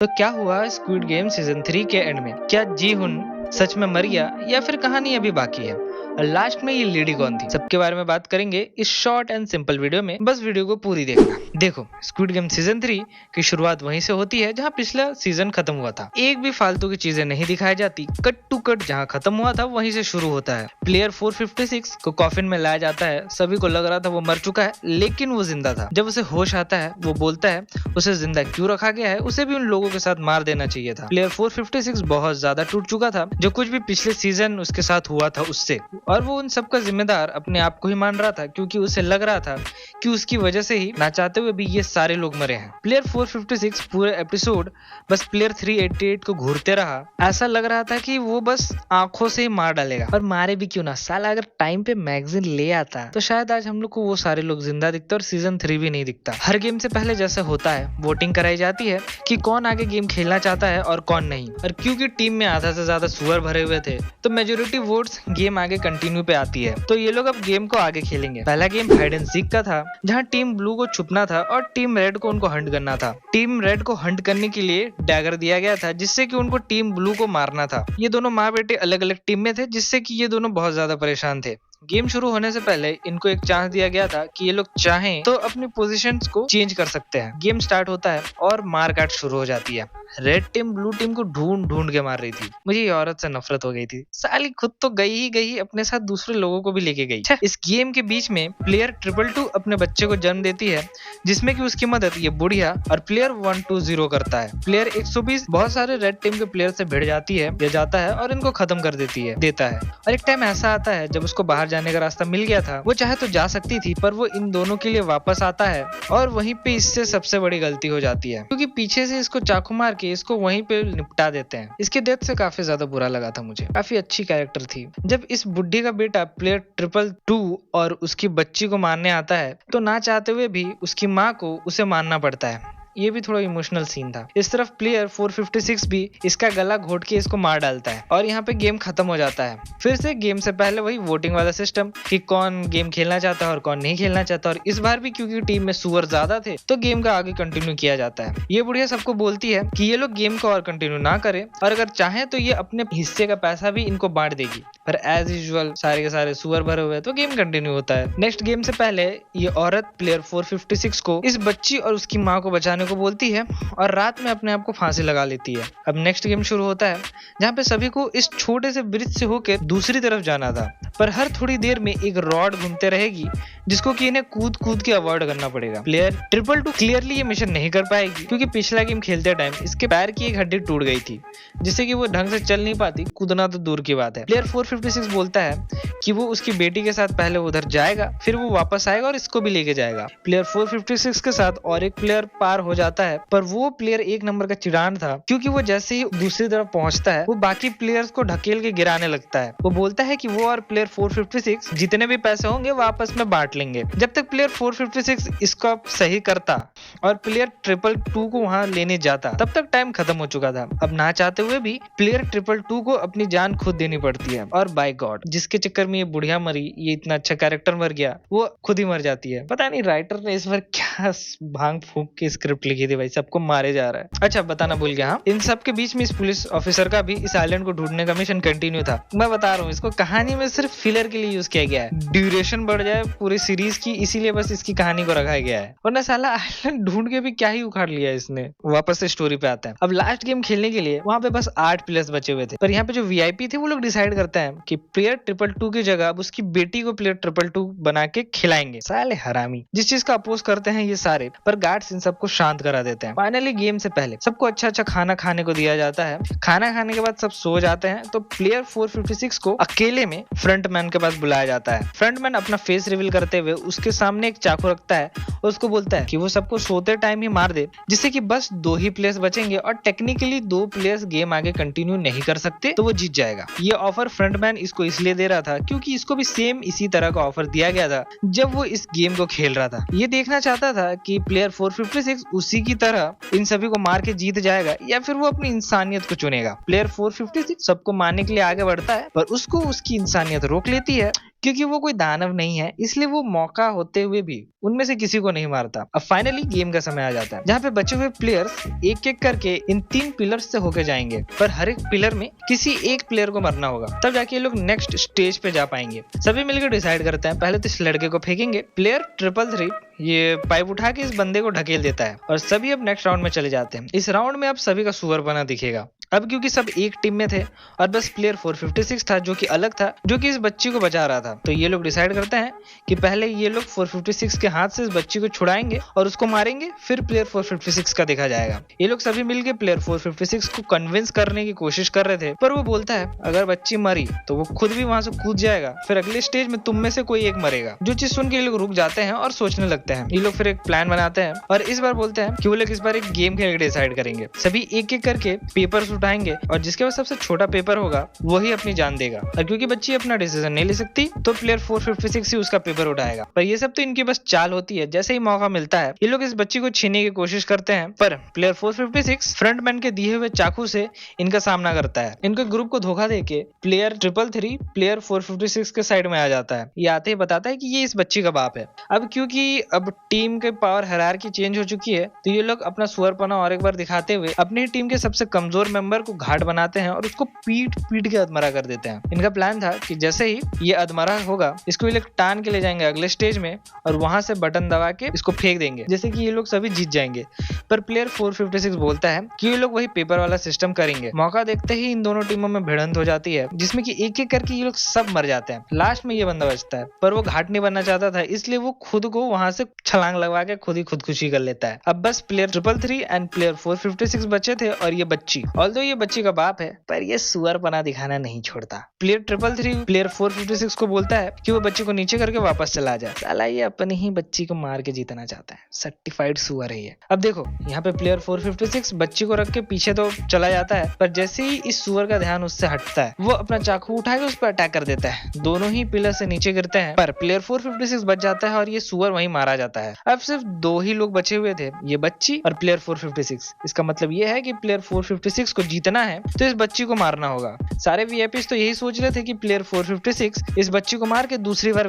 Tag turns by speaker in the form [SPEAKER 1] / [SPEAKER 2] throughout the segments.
[SPEAKER 1] तो क्या हुआ स्क्विड गेम सीजन 3 के एंड में? क्या जी हुन सच में मर गया या फिर कहानी अभी बाकी है? और लास्ट में ये लेडी कौन थी? सबके बारे में बात करेंगे इस शॉर्ट एंड सिंपल वीडियो में। बस वीडियो को पूरी देखना। देखो, स्क्विड गेम सीजन 3 की शुरुआत वहीं से होती है जहां पिछला सीजन खत्म हुआ था। एक भी फालतू की चीजें नहीं दिखाई जाती। कट टू कट जहां खत्म हुआ था वहीं से शुरू होता है। प्लेयर 456 को कॉफिन में लाया जाता है। सभी को लग रहा था वो मर चुका है, लेकिन वो जिंदा था। जब उसे होश आता है, वो बोलता है उसे जिंदा क्यों रखा गया है, उसे भी उन लोगों के साथ मार देना चाहिए था। प्लेयर 456 बहुत ज्यादा टूट चुका था, जो कुछ भी पिछले सीजन उसके साथ हुआ था उससे, और वो उन सबका जिम्मेदार अपने आप को ही मान रहा था, क्योंकि उसे लग रहा था कि उसकी वजह से ही ना चाहते हुए भी ये सारे लोग मरे हैं। प्लेयर 456 पूरे एपिसोड बस प्लेयर 388 को घूरते रहा। ऐसा लग रहा था कि वो बस आंखों से ही मार डालेगा, और मारे भी क्यों ना। साला अगर टाइम पे मैगजीन ले आता तो शायद आज हम लोग को वो सारे लोग जिंदा दिखते और सीजन 3 भी नहीं दिखता। हर गेम से पहले जैसे होता है, वोटिंग कराई जाती है कि कौन आगे गेम खेलना चाहता है और कौन नहीं। और क्योंकि टीम में आधा से ज्यादा सुअर भरे हुए थे, तो मेजोरिटी वोट्स गेम आगे कंटिन्यू पे आती है। तो ये लोग अब गेम को आगे खेलेंगे। पहला गेम हाइड एंड सीक का था, जहां टीम ब्लू को छुपना था और टीम रेड को उनको हंट करना था। टीम रेड को हंट करने के लिए डैगर दिया गया था, जिससे कि उनको टीम ब्लू को मारना था। ये दोनों माँ बेटे अलग अलग टीम में थे, जिससे कि ये दोनों बहुत ज्यादा परेशान थे। गेम शुरू होने से पहले इनको एक चांस दिया गया था कि ये लोग चाहें तो अपनी पोजीशंस को चेंज कर सकते हैं। गेम स्टार्ट होता है और मारकाट शुरू हो जाती है। रेड टीम ब्लू टीम को ढूंढ ढूंढ के मार रही थी। मुझे ये औरत से नफरत हो गई थी। साली खुद तो गई ही गई, अपने साथ दूसरे लोगों को भी लेके गई। इस गेम के बीच में प्लेयर 222 अपने बच्चे को जन्म देती है, जिसमें कि उसकी मदद ये बुढ़िया और प्लेयर 120 करता है। प्लेयर 120 बहुत सारे रेड टीम के प्लेयर से भिड़ जाती है या जाता है और इनको खत्म कर देता है। और एक टाइम ऐसा आता है जब उसको बाहर जाने का रास्ता मिल गया था। वो चाहे तो जा सकती थी, पर वो इन दोनों के लिए वापस आता है, और वहीं पे इससे सबसे बड़ी गलती हो जाती है, क्योंकि पीछे से इसको चाकू मार के इसको वहीं पे निपटा देते हैं। इसके डेथ से काफी ज्यादा बुरा लगा था मुझे। काफी अच्छी कैरेक्टर थी। जब इस बुढ़ी का बेटा प्लेयर 222 और उसकी बच्ची को मारने आता है, तो ना चाहते हुए भी उसकी माँ को उसे मारना पड़ता है। ये भी थोड़ा इमोशनल सीन था। इस तरफ प्लेयर 456 भी इसका गला घोट के इसको मार डालता है, और यहाँ पे गेम खत्म हो जाता है। फिर से गेम से पहले वही वोटिंग वाला सिस्टम कि कौन गेम खेलना चाहता है और कौन नहीं खेलना चाहता। और इस बार भी क्योंकि टीम में सुअर ज्यादा थे, तो गेम का आगे कंटिन्यू किया जाता है। ये बुढ़िया सबको बोलती है कि ये लोग गेम को और कंटिन्यू ना करें, और अगर चाहे तो ये अपने हिस्से का पैसा भी इनको बांट देगी। पर एज यूजुअल सारे के सारे सुअर भरे हुए, तो गेम कंटिन्यू होता है। नेक्स्ट गेम से पहले ये औरत प्लेयर 456 को इस बच्ची और उसकी माँ को बचाने को बोलती है, और रात में अपने आप को फांसी लगा लेती है। अब नेक्स्ट गेम शुरू होता है, जहाँ पे सभी को इस छोटे से ब्रिज से होकर दूसरी तरफ जाना था, पर हर थोड़ी देर में एक रॉड घूमते रहेगी, जिसको कि इन्हें कूद कूद के अवॉइड करना पड़ेगा। प्लेयर 222 क्लियरली ये मिशन नहीं कर पाएगी, क्योंकि पिछला गेम खेलते टाइम इसके पैर की एक हड्डी टूट गई थी, जिससे कि वो ढंग से चल नहीं पाती। कूदना तो दूर की बात है। प्लेयर 456 बोलता है कि वो उसकी बेटी के साथ पहले उधर जाएगा, फिर वो वापस आएगा और इसको भी लेके जाएगा। प्लेयर 456 के साथ और एक प्लेयर पार हो जाता है, पर वो प्लेयर एक नंबर का चिड़ान था, क्योंकि वो जैसे ही दूसरी तरफ पहुंचता है, वो बाकी प्लेयर्स को ढकेल के गिराने लगता है। वो बोलता है कि वो और प्लेयर 456 जितने भी पैसे होंगे वो आपस में बांट लेंगे। जब तक प्लेयर 456 इसको सही करता और प्लेयर 222 को वहां लेने जाता, तब तक टाइम खत्म हो चुका था। अब ना चाहते हुए भी प्लेयर 222 को अपनी जान खुद देनी पड़ती है, और बाय गॉड जिसके चक्कर में ये बुढ़िया मरी, ये इतना अच्छा कैरेक्टर मर गया, वो खुद ही मर जाती है। पता नहीं राइटर ने इस बार क्या भांग फूंक के स्क्रिप्ट लिखी थी भाई, सबको मारे जा रहा है। अच्छा बताना भूल गया, हाँ, इन सब के बीच में इस पुलिस ऑफिसर का भी इस आइलैंड को ढूंढने का मिशन कंटिन्यू था। मैं बता रहा हूँ, इसको कहानी में सिर्फ फिलर के लिए यूज किया गया है, ड्यूरेशन बढ़ जाए पूरी सीरीज की, इसीलिए बस इसकी कहानी को रखा गया है, वरना साला आइलैंड ढूंढ के भी क्या ही उखाड़ लिया इसने। वापस से स्टोरी पे आता है। अब लास्ट गेम खेलने के लिए वहां पे बस 8 प्लेयर्स बचे हुए थे, पर यहाँ पे जो वीआईपी थे वो लोग डिसाइड करते हैं कि प्लेयर 222 की जगह अब उसकी बेटी को प्लेयर 222 बना के खिलाएंगे। साले हरामी, जिस चीज का अपोज करते हैं ये सारे, पर गार्ड्स इन सबको शांत करा देते हैं। फाइनली गेम से पहले सबको अच्छा अच्छा खाना खाने को दिया जाता है। खाना खाने के बाद सब सो जाते हैं, तो प्लेयर 456 को अकेले में फ्रंटमैन के पास बुलाया जाता है। फ्रंटमैन अपना फेस रिवील करते हुए उसके सामने एक चाकू रखता है और उसको बोलता है कि वो सबको सोते टाइम ही मार दे, जिससे कि बस 2 ही प्लेयर्स बचेंगे, और टेक्निकली 2 प्लेयर्स गेम आगे कंटिन्यू नहीं कर सकते, तो वो जीत जाएगा। ये ऑफर फ्रंटमैन इसको इसलिए दे रहा था क्योंकि इसको भी सेम इसी तरह का ऑफर दिया गया था जब वो इस गेम को खेल रहा था। ये देखना चाहता था कि प्लेयर 456 उसी की तरह इन सभी को मार के जीत जाएगा, या फिर वो अपनी इंसानियत को चुनेगा। प्लेयर 456 सबको मारने के लिए आगे बढ़ता है, पर उसको उसकी इंसानियत रोक लेती है, क्योंकि वो कोई दानव नहीं है, इसलिए वो मौका होते हुए भी उनमें से किसी को नहीं मारता। अब फाइनली गेम का समय आ जाता है, जहाँ पे बचे हुए प्लेयर्स एक एक करके इन 3 पिलर्स से होके जाएंगे, पर हर एक पिलर में किसी एक प्लेयर को मरना होगा, तब जाके ये लोग नेक्स्ट स्टेज पे जा पाएंगे। सभी मिलकर डिसाइड करते हैं, पहले तो इस लड़के को फेंकेंगे। प्लेयर 333 ये पाइप उठा के इस बंदे को ढकेल देता है और सभी अब नेक्स्ट राउंड में चले जाते हैं। इस राउंड में अब सभी का सुअर बना दिखेगा। अब क्योंकि सब एक टीम में थे और बस प्लेयर 456 था जो कि अलग था, जो कि इस बच्ची को बचा रहा था, तो ये लोग डिसाइड करते हैं कि पहले ये लोग 456 के हाथ से इस बच्ची को छुड़ाएंगे और उसको मारेंगे, फिर प्लेयर 456 का देखा जाएगा। ये लोग सभी मिलके प्लेयर 456 को कन्विंस करने की कोशिश कर रहे थे, पर वो बोलता है अगर बच्ची मरी तो वो खुद भी वहां से कूद जाएगा, फिर अगले स्टेज में तुम में से कोई एक मरेगा। जो चीज सुन के ये लोग रुक जाते हैं और सोचने लगते हैं। ये लोग फिर एक प्लान बनाते हैं और इस बार बोलते हैं कि वो लोग इस बार एक गेम खेल के डिसाइड करेंगे। सभी एक एक करके पेपर्स उठाएंगे और जिसके पास सबसे छोटा पेपर होगा वही अपनी जान देगा। और क्योंकि बच्ची अपना डिसीजन नहीं ले सकती तो प्लेयर 456 ही उसका पेपर उठाएगा। पर ये सब तो इनकी बस चाल होती है। जैसे ही मौका मिलता है ये लोग इस बच्ची को छीनने की कोशिश करते हैं, पर प्लेयर 456 फ्रंटमैन के दिए हुए चाकू से इनका सामना करता है। इनके ग्रुप को धोखा देके प्लेयर 333 प्लेयर 456 के साइड में आ जाता है। ये आते ही बताता है कि ये इस बच्ची का बाप है। अब क्योंकि अब टीम के पावर हायरार्की चेंज हो चुकी है, तो ये लोग अपना सुअरपना और एक बार दिखाते हुए अपनी टीम के सबसे कमजोर मेंबर को घाट बनाते हैं और उसको पीट पीट के अधमरा कर देते हैं। इनका प्लान था कि जैसे ही ये अधमरा होगा इसको ये लोग टान के ले जाएंगे अगले स्टेज में और वहां से बटन दबा के इसको फेंक देंगे, जैसे कि ये लोग सभी जीत जाएंगे। पर प्लेयर 456 बोलता है कि ये लोग वही पेपर वाला सिस्टम करेंगे। मौका देखते ही इन दोनों टीमों में भिड़ंत हो जाती है, जिसमें कि एक एक करके ये लोग सब मर जाते हैं। लास्ट में ये बंदा बचता है, पर वो घाट नहीं बनना चाहता था, इसलिए वो खुद को वहां से छलांग लगवा के खुद ही खुदकुशी कर लेता है। अब बस प्लेयर 333 एंड प्लेयर 456 बचे थे और ये बच्ची। ऑल्दो ये बच्ची का बाप है, पर ये सुअरपना दिखाना नहीं छोड़ता। प्लेयर 333 प्लेयर 456 को बोलता है कि वो बच्ची को नीचे करके वापस चला जाए। साला ये अपनी ही बच्ची को मार के जीतना चाहता है, सर्टिफाइड सुअर है ये। अब देखो यहाँ पे प्लेयर 456 बच्ची को रख के पीछे तो चला जाता है, पर जैसे ही इस सुअर का ध्यान उससे हटता है वो अपना चाकू उठा के उस पर अटैक कर देता है। दोनों ही पिलर से नीचे गिरते हैं, पर प्लेयर 456 बच जाता है और ये सुअर वहीं मारा जाता है। अब सिर्फ 2 ही लोग बचे हुए थे, ये बच्ची और प्लेयर 456। इसका मतलब ये है कि प्लेयर 456 को जीतना है तो इस बच्ची को मारना होगा। सारे वीआईपीज तो यही सोच रहे थे कि प्लेयर 456 इस बच्ची को मार के दूसरी बार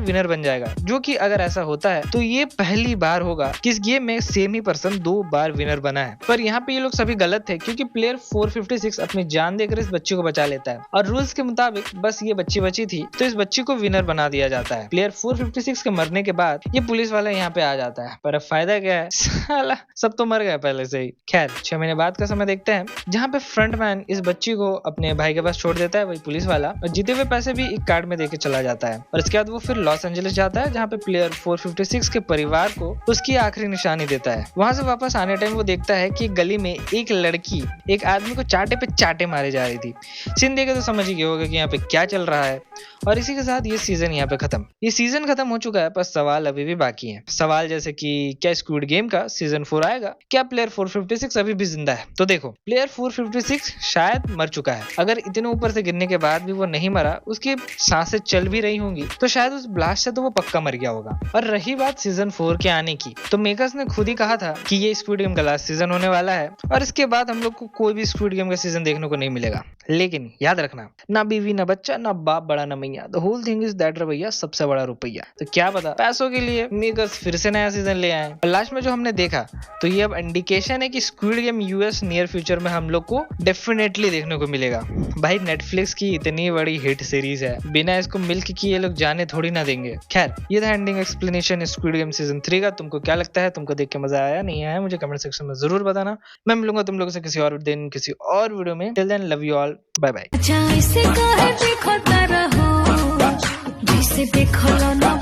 [SPEAKER 1] विनर बन जाएगा, जो कि अगर ऐसा होता है तो ये पहली बार होगा कि इस गेम में सेम ही पर्सन 2 बार विनर बना है। पर यहाँ पे ये लोग सभी गलत थे, क्योंकि प्लेयर 456 अपनी जान देकर इस बच्ची को बचा लेता है और रूल्स के मुताबिक बस ये बच्ची बची थी तो इस बच्ची को विनर बना दिया जाता है। प्लेयर 456 के मरने के बाद ये पुलिस वाला यहाँ पे आ जाता है, पर अब फायदा क्या है, साला सब तो मर गए पहले से ही। खैर 6 महीने बाद का समय देखते हैं, जहाँ पे फ्रंटमैन इस बच्ची को अपने भाई के पास छोड़ देता है, वही पुलिस वाला, और जीते हुए पैसे भी एक कार्ड में देके चला जाता है। और इसके बाद वो फिर लॉस एंजलिस जाता है, जहाँ पे प्लेयर 456 के परिवार को उसकी आखिरी निशानी देता है। वहां से वापस आने टाइम वो देखता है कि गली में एक लड़की एक आदमी को चाटे पे चाटे मारे जा रही थी। सीन देखे तो समझ ही गए होगा कि यहाँ पे क्या चल रहा है। और इसी के साथ ये सीजन यहाँ पे खत्म। ये सीजन खत्म हो चुका है, पर सवाल अभी भी बाकी है। सवाल जैसे कि क्या स्क्विड गेम का सीजन 4 आएगा, क्या प्लेयर 456 अभी भी जिंदा है। तो देखो प्लेयर 456 शायद मर चुका है। अगर इतने ऊपर से गिरने के बाद भी वो नहीं मरा, उसकी सांसें चल भी रही होंगी, तो शायद उस ब्लास्ट से तो वो पक्का मर गया होगा। और रही बात सीजन 4 के आने की, तो मेकर्स ने खुद ही कहा था कि ये स्क्विड गेम का लास्ट सीजन होने वाला है और इसके बाद हम लोग को कोई भी स्क्विड गेम का सीजन देखने को नहीं मिलेगा। लेकिन याद रखना, ना बीवी ना बच्चा ना बाप बड़ा ना मैया, the whole thing is that रवैया सबसे बड़ा रुपया। तो क्या पता पैसों के लिए मेकर्स फिर से नया सीजन ले आए। और लास्ट में जो हमने देखा, तो ये अब इंडिकेशन है कि squid game US near future में हम लोग को डेफिनेटली देखने को मिलेगा। भाई नेटफ्लिक्स की इतनी बड़ी हिट सीरीज है, बिना इसको मिल्क की ये लोग जाने थोड़ी ना देंगे। खैर ये था ending explanation squid game season 3 का। तुमको क्या लगता है, तुमको देख के मजा आया नहीं आया, मुझे कमेंट सेक्शन में जरूर बताना। मैं मिलूंगा तुम लोगों से किसी और दिन किसी और वीडियो में। Till then love you all, bye bye.
[SPEAKER 2] देखो ना